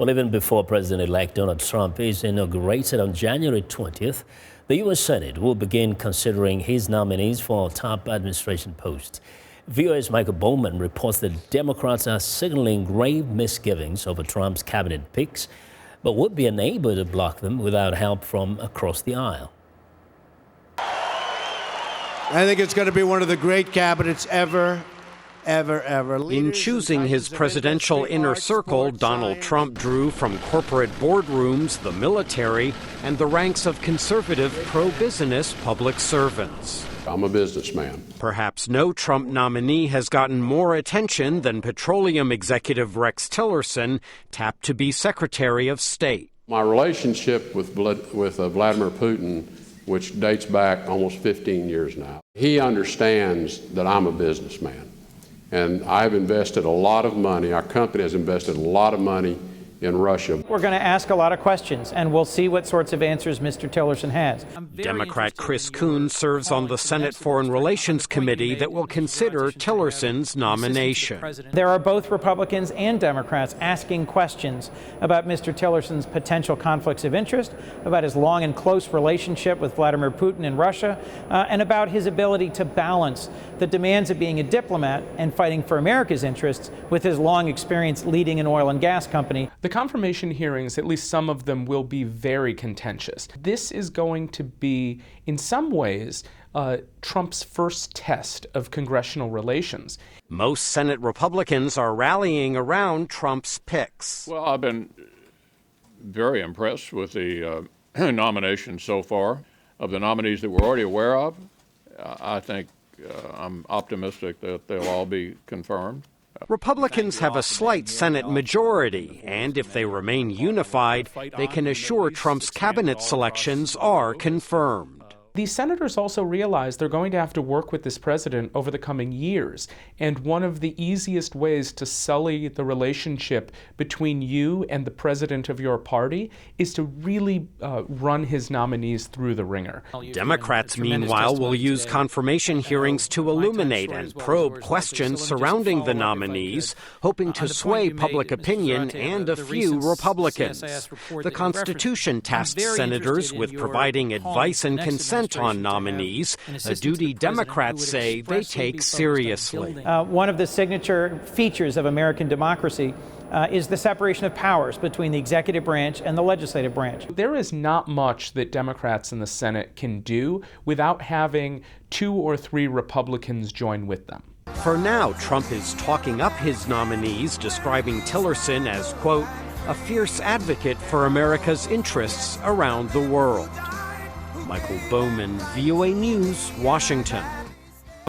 Well, even before President-elect Donald Trump is inaugurated on January 20th, the U.S. Senate will begin considering his nominees for top administration posts. VOA's Michael Bowman reports that Democrats are signaling grave misgivings over Trump's cabinet picks, but would be unable to block them without help from across the aisle. I think it's going to be one of the great cabinets ever. In choosing his presidential inner circle, Donald Trump drew from corporate boardrooms, the military, and the ranks of conservative pro-business public servants. I'm a businessman. Perhaps no Trump nominee has gotten more attention than petroleum executive Rex Tillerson, tapped to be Secretary of State. My relationship with Vladimir Putin, which dates back almost 15 years now, he understands that I'm a businessman. And I've invested a lot of money, our company has invested a lot of money in Russia. We're going to ask a lot of questions, and we'll see what sorts of answers Mr. Tillerson has. Democrat Chris Coons serves on the Senate Foreign Relations Committee that will consider Tillerson's nomination. There are both Republicans and Democrats asking questions about Mr. Tillerson's potential conflicts of interest, about his long and close relationship with Vladimir Putin in Russia, and about his ability to balance the demands of being a diplomat and fighting for America's interests with his long experience leading an oil and gas company. The confirmation hearings, at least some of them, will be very contentious. This is going to be, in some ways, Trump's first test of congressional relations. Most Senate Republicans are rallying around Trump's picks. Well, I've been very impressed with the nominations so far. Of the nominees that we're already aware of, I think I'm optimistic that they'll all be confirmed. Republicans have a slight Senate majority, and if they remain unified, they can assure Trump's cabinet selections are confirmed. These senators also realize they're going to have to work with this president over the coming years. And one of the easiest ways to sully the relationship between you and the president of your party is to really run his nominees through the ringer. Democrats, meanwhile, will use confirmation hearings to illuminate and probe questions surrounding the nominees, hoping to sway public opinion and a few Republicans. The Constitution tasks senators with providing advice and consent on nominees, a duty Democrats say they take seriously. One of the signature features of American democracy is the separation of powers between the executive branch and the legislative branch. There is not much that Democrats in the Senate can do without having 2 or 3 Republicans join with them. For now, Trump is talking up his nominees, describing Tillerson as, quote, a fierce advocate for America's interests around the world. Michael Bowman, VOA News, Washington.